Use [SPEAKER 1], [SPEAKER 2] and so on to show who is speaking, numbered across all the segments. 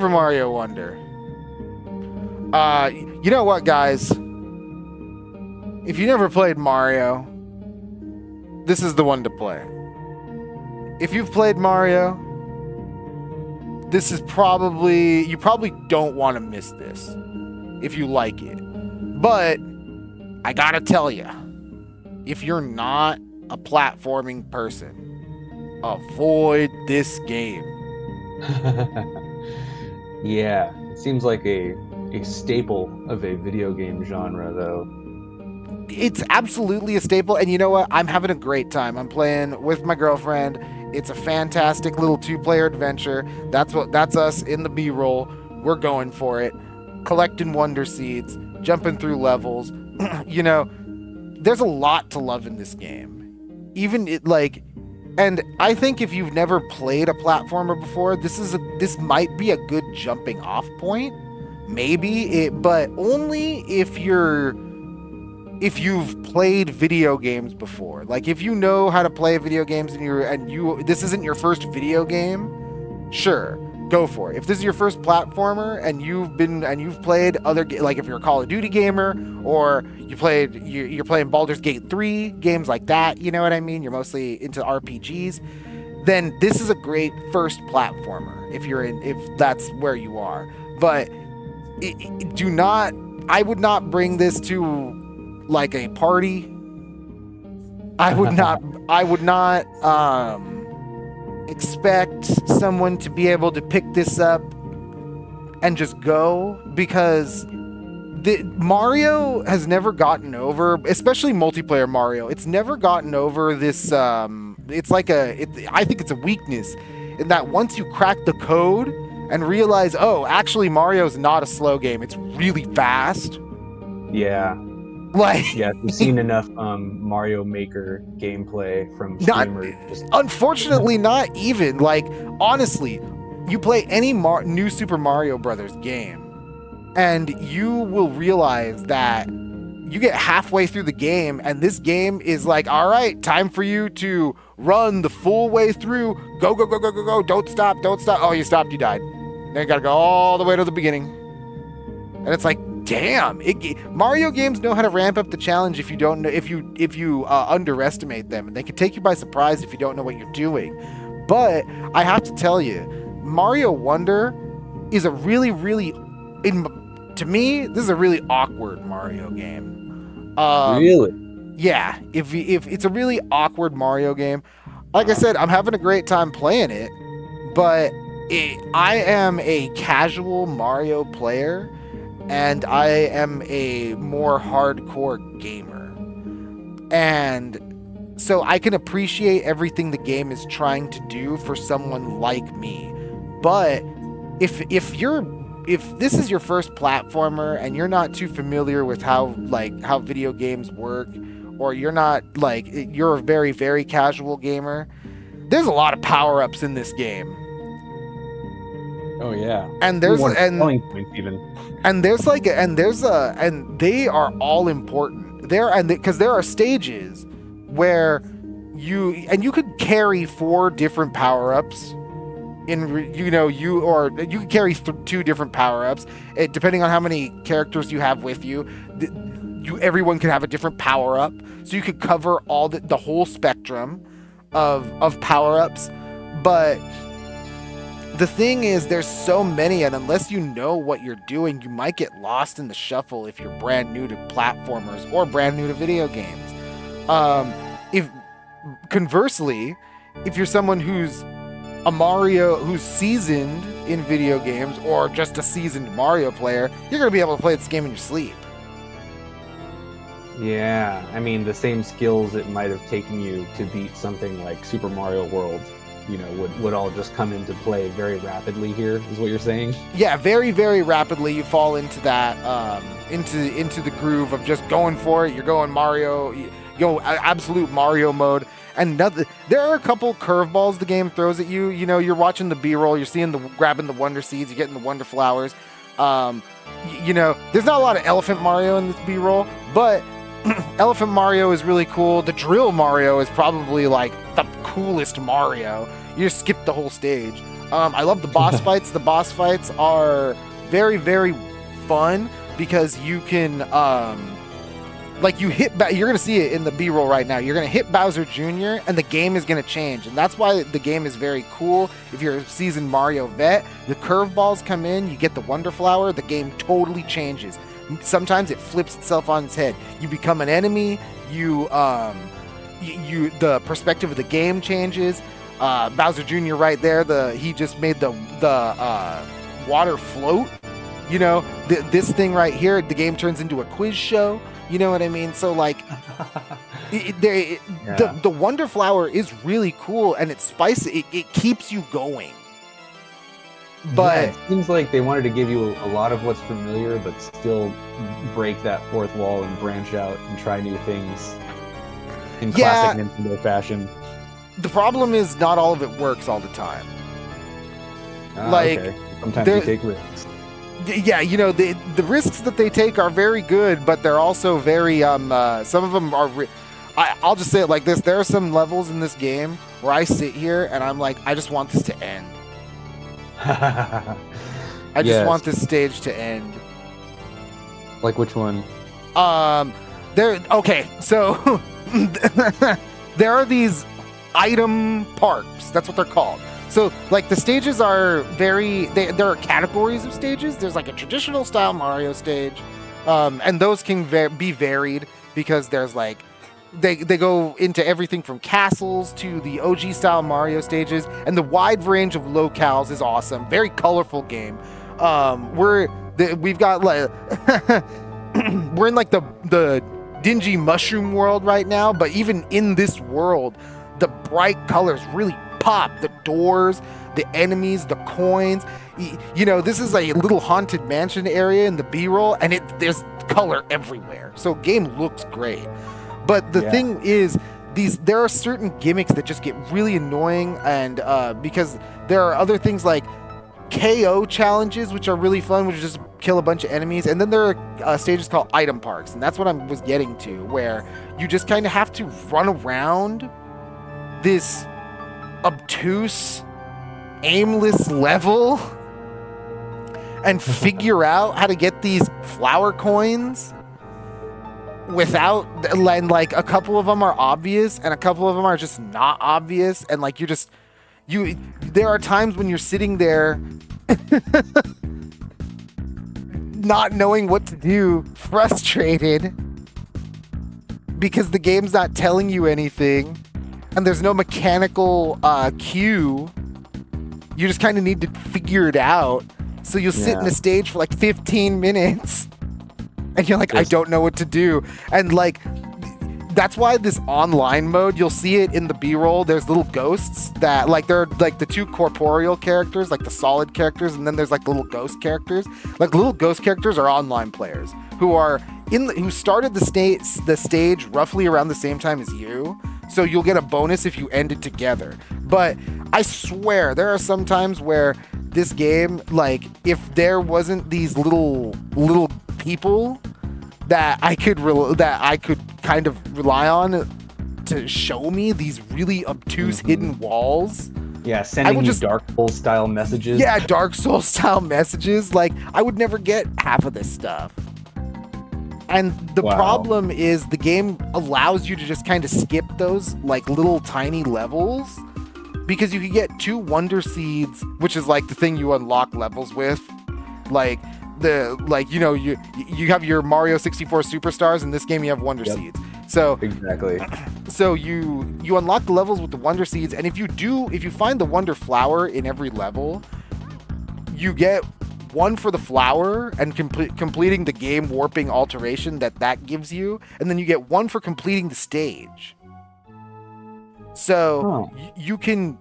[SPEAKER 1] Super Mario Wonder. You know what, guys? If you never played Mario, this is the one to play. If you've played Mario, this is you probably don't want to miss this if you like it. But I gotta tell you, if you're not a platforming person, avoid this game.
[SPEAKER 2] Yeah, it seems like a staple of a video game genre, though.
[SPEAKER 1] It's absolutely a staple, and you know what? I'm having a great time. I'm playing with my girlfriend. It's a fantastic little 2-player adventure. That's us in the B-roll. We're going for it. Collecting wonder seeds, jumping through levels. There's a lot to love in this game. And I think if you've never played a platformer before, this might be a good jumping off point. But only if you've played video games before. Like, if you know how to play video games and this isn't your first video game, sure, go for it. If this is your first platformer and you've played other like if you're a Call of Duty gamer, or you're playing Baldur's Gate 3, games like that, you know what I mean? You're mostly into RPGs, then this is a great first platformer if that's where you are. But I would not bring this to like a party. I would not expect someone to be able to pick this up and just go, because Mario has never gotten over, especially multiplayer Mario. It's never gotten over this. I think it's a weakness in that once you crack the code and realize, oh, actually Mario's not a slow game. It's really fast.
[SPEAKER 2] Yeah.
[SPEAKER 1] Yeah,
[SPEAKER 2] we've seen enough Mario Maker gameplay from streamers.
[SPEAKER 1] Unfortunately, not even. Like, honestly, you play any new Super Mario Brothers game, and you will realize that you get halfway through the game, and this game is like, all right, time for you to run the full way through. Go, go, go, go, go, go. Don't stop. Oh, you stopped, you died. Then you gotta go all the way to the beginning. And it's like, damn, Mario games know how to ramp up the challenge if you underestimate them, and they can take you by surprise if you don't know what you're doing. But I have to tell you, Mario Wonder is a really, really, to me, this is a really awkward Mario game.
[SPEAKER 2] Really?
[SPEAKER 1] Yeah, if it's a really awkward Mario game. Like I said, I'm having a great time playing it, but I am a casual Mario player, and I am a more hardcore gamer. And so I can appreciate everything the game is trying to do for someone like me. But if this is your first platformer and you're not too familiar with how video games work, or you're a very, very casual gamer, there's a lot of power-ups in this game.
[SPEAKER 2] Oh yeah.
[SPEAKER 1] And they are all important. Because there are stages where you could carry 4 different power-ups you could carry 2 different power-ups, depending on how many characters you have with you. Everyone can have a different power-up, so you could cover all the whole spectrum of power-ups. But the thing is, there's so many, and unless you know what you're doing, you might get lost in the shuffle if you're brand new to platformers or brand new to video games. Conversely, if you're someone who's seasoned in video games, or just a seasoned Mario player, you're going to be able to play this game in your sleep.
[SPEAKER 2] Yeah, I mean, the same skills it might have taken you to beat something like Super Mario World, would all just come into play very rapidly here, is what you're saying?
[SPEAKER 1] Yeah, very, very rapidly you fall into that, into the groove of just going for it. You're going Mario, you go absolute Mario mode. And there are a couple curveballs the game throws at you. You're watching the B-roll, you're seeing grabbing the Wonder Seeds, you're getting the Wonder Flowers. There's not a lot of Elephant Mario in this B-roll, but Elephant Mario is really cool. The Drill Mario is probably like the coolest Mario. You just skip the whole stage. I love the boss fights. The boss fights are very, very fun because you can, like you hit, you're going to see it in the B-roll right now. You're going to hit Bowser Jr. and the game is going to change. And that's why the game is very cool. If you're a seasoned Mario vet, the curveballs come in, you get the Wonder Flower, the game totally changes. Sometimes it flips itself on its head. You become an enemy, the perspective of the game changes. Bowser Jr. right there, he just made the water float. You know, this thing right here, the game turns into a quiz show. You know what I mean? So like, the Wonder Flower is really cool and it's spicy. It keeps you going. But
[SPEAKER 2] it seems like they wanted to give you a lot of what's familiar, but still break that fourth wall and branch out and try new things in classic Nintendo fashion.
[SPEAKER 1] The problem is not all of it works all the time.
[SPEAKER 2] Okay. Sometimes you take risks.
[SPEAKER 1] Yeah, you know, the risks that they take are very good, but they're also very some of them are I'll just say it like this. There are some levels in this game where I sit here and I'm like, I just want this to end. I just want this stage to end.
[SPEAKER 2] Like which one?
[SPEAKER 1] Okay, so there are these item parks. That's what they're called. So, like, the stages are there are categories of stages. There's, like, a traditional style Mario stage, and those can be varied because there's, like, they go into everything from castles to the OG style Mario stages, and the wide range of locales is awesome. Very colorful game. We've got, like, we're in, like, the dingy mushroom world right now, but even in this world, the bright colors really pop. The doors, the enemies, the coins. You know, this is a little haunted mansion area in the B-roll, and there's color everywhere. So game looks great. But the thing is, there are certain gimmicks that just get really annoying, and because there are other things like KO challenges, which are really fun, which is just kill a bunch of enemies, and then there are stages called item parks, and that's what I was getting to, where you just kind of have to run around this obtuse, aimless level and figure out how to get these flower coins without, and like a couple of them are obvious and a couple of them are just not obvious, and like there are times when you're sitting there not knowing what to do, frustrated because the game's not telling you anything. And there's no mechanical cue. You just kind of need to figure it out. So you'll sit in a stage for like 15 minutes. And you're like, I don't know what to do. And like, that's why this online mode, you'll see it in the B-roll. There's little ghosts that, like, they're like the two corporeal characters, like the solid characters. And then there's like little ghost characters. Like, little ghost characters are online players who started the stage roughly around the same time as you. So you'll get a bonus if you end it together. But I swear, there are some times where this game, like, if there wasn't these little people that I could kind of rely on to show me these really obtuse hidden walls.
[SPEAKER 2] Yeah, sending you Dark Souls style messages.
[SPEAKER 1] Yeah, Dark Souls style messages. Like, I would never get half of this stuff. And the problem is the game allows you to just kind of skip those like little tiny levels because you can get 2 Wonder Seeds, which is like the thing you unlock levels with. Like you have your Mario 64 Superstars. In this game you have Wonder Seeds. So
[SPEAKER 2] exactly.
[SPEAKER 1] So you unlock the levels with the Wonder Seeds, and if you find the Wonder Flower in every level, you get 1 for the flower and completing the game warping alteration that gives you, and then you get 1 for completing the stage. So you can,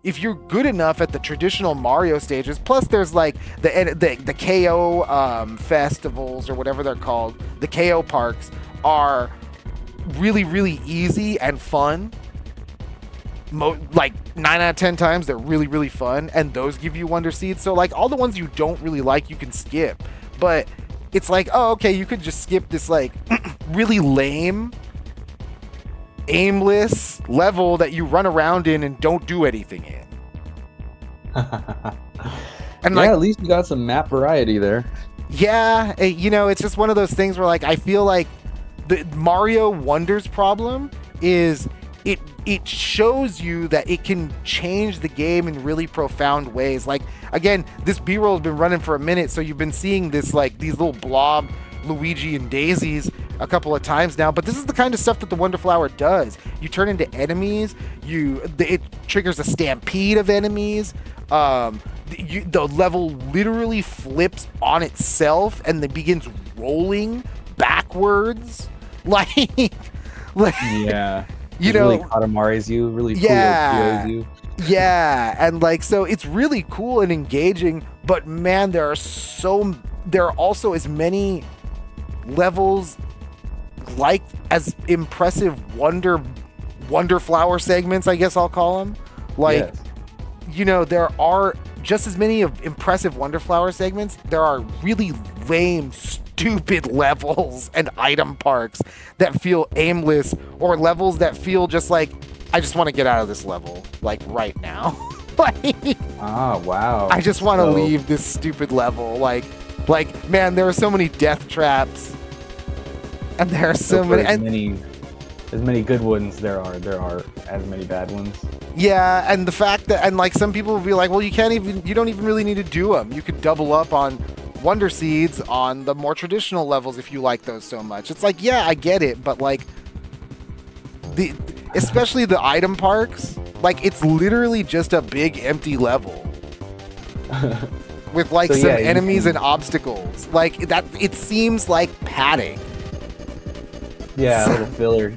[SPEAKER 1] if you're good enough at the traditional Mario stages, plus there's like the KO festivals or whatever they're called, the KO parks are really, really easy and fun. Like 9 out of 10 times they're really, really fun, and those give you Wonder Seeds. So like all the ones you don't really like you can skip, but it's like, oh, okay, you could just skip this like really lame, aimless level that you run around in and don't do anything in. And
[SPEAKER 2] yeah,
[SPEAKER 1] like,
[SPEAKER 2] at least you got some map variety there.
[SPEAKER 1] yeah, it's just one of those things where like I feel like the Mario Wonders problem is it shows you that it can change the game in really profound ways. Like, again, this B-roll has been running for a minute, so you've been seeing this, like, these little blob Luigi and Daisies a couple of times now, but this is the kind of stuff that the Wonder Flower does. You turn into enemies, it triggers a stampede of enemies, the level literally flips on itself and then begins rolling backwards.
[SPEAKER 2] Yeah.
[SPEAKER 1] You
[SPEAKER 2] it
[SPEAKER 1] know,
[SPEAKER 2] really Katamari's you, really
[SPEAKER 1] yeah,
[SPEAKER 2] Puyo's you.
[SPEAKER 1] yeah, and like, so it's really cool and engaging, but man, there are also as many levels like as impressive Wonder Flower segments, I guess I'll call them. Like, yes. There are just as many of impressive Wonder Flower segments. There are really lame, stupid levels and item parks that feel aimless, or levels that feel just like, I just want to get out of this level, like, right now.
[SPEAKER 2] Wow.
[SPEAKER 1] I just want to leave this stupid level. Like, man, there are so many death traps, and there are so many.
[SPEAKER 2] As many good ones there are as many bad ones.
[SPEAKER 1] Yeah, and the fact that, and like, some people will be like, well, you don't even really need to do them. You could double up on Wonder Seeds on the more traditional levels if you like those so much. It's like, yeah, I get it, but like, especially the item parks, like, it's literally just a big empty level with like some enemies and obstacles. Like, that, it seems like padding.
[SPEAKER 2] Yeah, a little filler.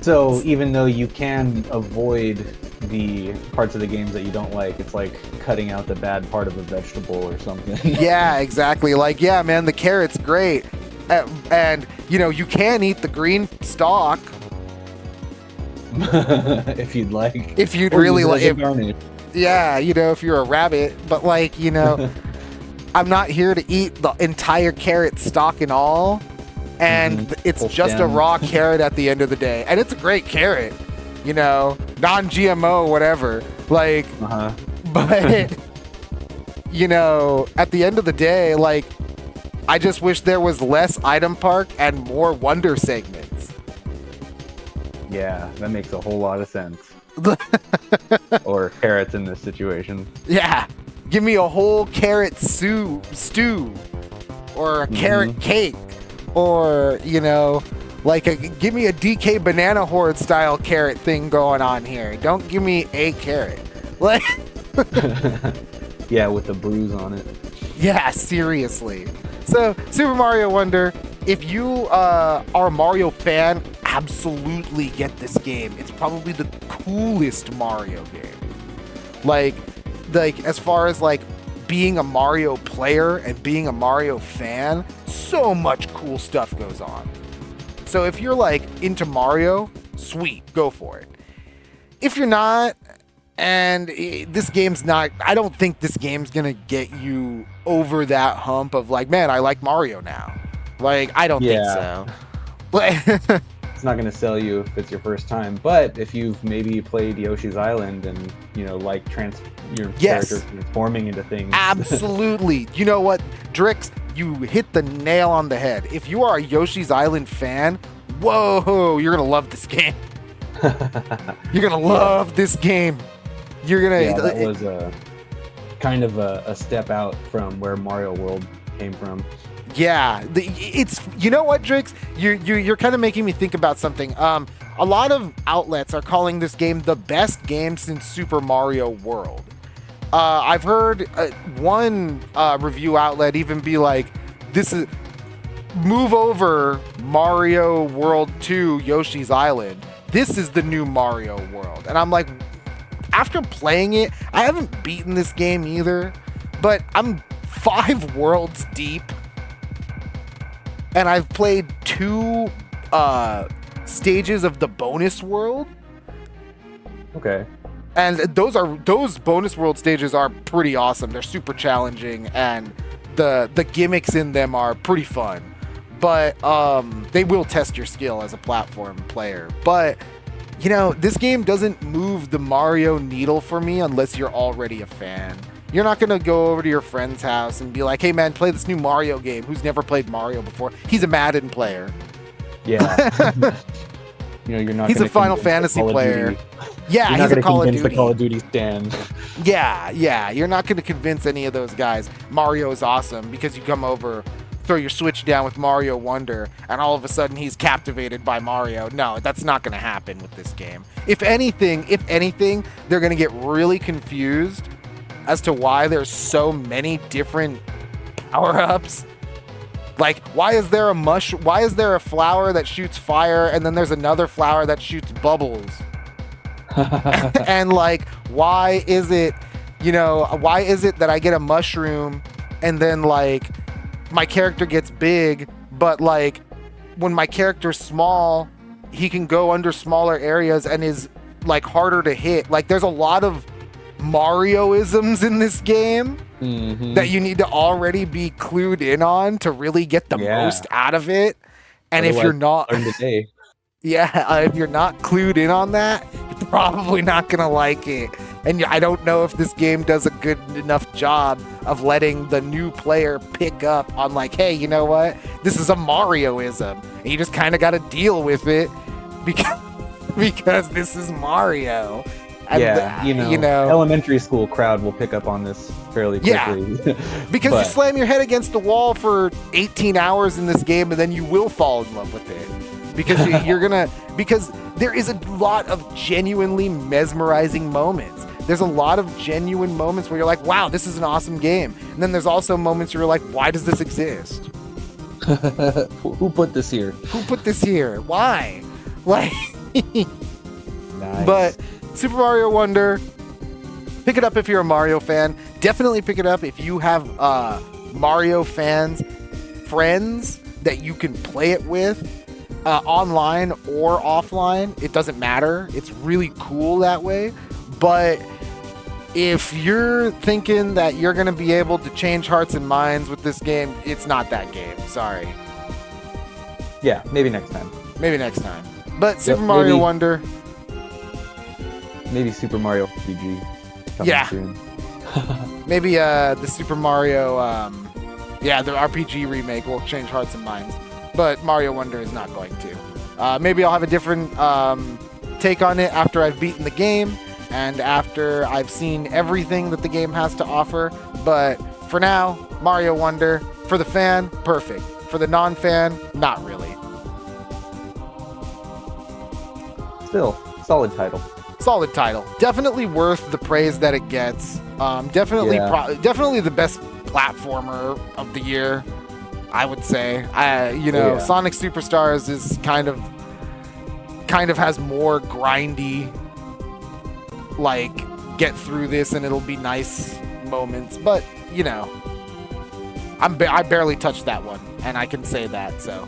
[SPEAKER 2] So even though you can avoid the parts of the games that you don't like, it's like cutting out the bad part of a vegetable or something.
[SPEAKER 1] Yeah, exactly. Like, yeah, man, the carrot's great. And you can eat the green stalk.
[SPEAKER 2] If you'd like.
[SPEAKER 1] If you'd really like.
[SPEAKER 2] Yeah,
[SPEAKER 1] if you're a rabbit. But like, I'm not here to eat the entire carrot stalk and all. And it's just a raw carrot at the end of the day. And it's a great carrot, non-GMO, whatever. Like, but, at the end of the day, like, I just wish there was less item park and more wonder segments.
[SPEAKER 2] Yeah, that makes a whole lot of sense. Or carrots in this situation.
[SPEAKER 1] Yeah. Give me a whole carrot stew. Or a carrot cake. Or, like, give me a DK Banana Horde style carrot thing going on here. Don't give me a carrot. Like,
[SPEAKER 2] yeah, with the bruise on it.
[SPEAKER 1] Yeah, seriously. So, Super Mario Wonder, if you are a Mario fan, absolutely get this game. It's probably the coolest Mario game. Like as far as like being a Mario player and being a Mario fan, so much cool stuff goes on. So if you're like into Mario, sweet, go for it. If you're not, and this game's not, I don't think this game's gonna get you over that hump of like, man, I like Mario now. Like, I don't think so.
[SPEAKER 2] It's not going to sell you if it's your first time, but if you've maybe played Yoshi's Island and like your character transforming into things. Absolutely.
[SPEAKER 1] You know what, Drix, you hit the nail on the head. If you are a Yoshi's Island fan, whoa, you're gonna love this game. You're gonna love this game. You're gonna.
[SPEAKER 2] Yeah, that was a kind of a step out from where Mario World came from.
[SPEAKER 1] Yeah, it's, you know what, Drix? You're kind of making me think about something. A lot of outlets are calling this game the best game since Super Mario World. I've heard one review outlet even be like, "This is move over Mario World 2 Yoshi's Island. This is the new Mario World." And I'm like, after playing it, I haven't beaten this game either, but I'm 5 worlds deep. And I've played 2 stages of the bonus world.
[SPEAKER 2] Okay.
[SPEAKER 1] And those bonus world stages are pretty awesome. They're super challenging, and the gimmicks in them are pretty fun. But they will test your skill as a platform player. But this game doesn't move the Mario needle for me unless you're already a fan. You're not going to go over to your friend's house and be like, hey, man, play this new Mario game. Who's never played Mario before? He's a Madden player.
[SPEAKER 2] Yeah. You're not.
[SPEAKER 1] He's a Final Fantasy player. Yeah, he's a Call of Duty.
[SPEAKER 2] The Call of Duty stand.
[SPEAKER 1] Yeah. You're not going to convince any of those guys Mario is awesome because you come over, throw your Switch down with Mario Wonder, and all of a sudden he's captivated by Mario. No, that's not going to happen with this game. If anything, they're going to get really confused as to why there's so many different power-ups. Like, why is there a flower that shoots fire and then there's another flower that shoots bubbles? And like, why is it that I get a mushroom and then like my character gets big, but like when my character's small, he can go under smaller areas and is like harder to hit. Like, there's a lot of Mario-isms in this game that you need to already be clued in on to really get the most out of it. And otherwise, if you're not, if you're not clued in on that, you're probably not gonna like it. And I don't know if this game does a good enough job of letting the new player pick up on like, hey, you know what? This is a Mario-ism, and you just kind of got to deal with it because this is Mario. And
[SPEAKER 2] elementary school crowd will pick up on this fairly quickly.
[SPEAKER 1] Yeah, because you slam your head against the wall for 18 hours in this game, and then you will fall in love with it. Because because there is a lot of genuinely mesmerizing moments. There's a lot of genuine moments where you're like, wow, this is an awesome game. And then there's also moments where you're like, why does this exist?
[SPEAKER 2] Who put this here?
[SPEAKER 1] Who put this here? Why? Like,
[SPEAKER 2] nice.
[SPEAKER 1] But Super Mario Wonder, pick it up if you're a Mario fan. Definitely pick it up if you have Mario friends that you can play it with online or offline. It doesn't matter. It's really cool that way. But if you're thinking that you're going to be able to change hearts and minds with this game, it's not that game. Sorry.
[SPEAKER 2] Yeah, maybe next time.
[SPEAKER 1] But Super Mario Wonder.
[SPEAKER 2] Maybe Super Mario RPG coming soon.
[SPEAKER 1] Maybe the Super Mario, the RPG remake will change hearts and minds. But Mario Wonder is not going to. Maybe I'll have a different take on it after I've beaten the game and after I've seen everything that the game has to offer. But for now, Mario Wonder, for the fan, perfect. For the non-fan, not really.
[SPEAKER 2] Still, solid title.
[SPEAKER 1] Definitely worth the praise that it gets. Definitely the best platformer of the year, I would say. Sonic Superstars is kind of has more grindy, like, get through this and it'll be nice moments. But I barely touched that one, and I can say that. So.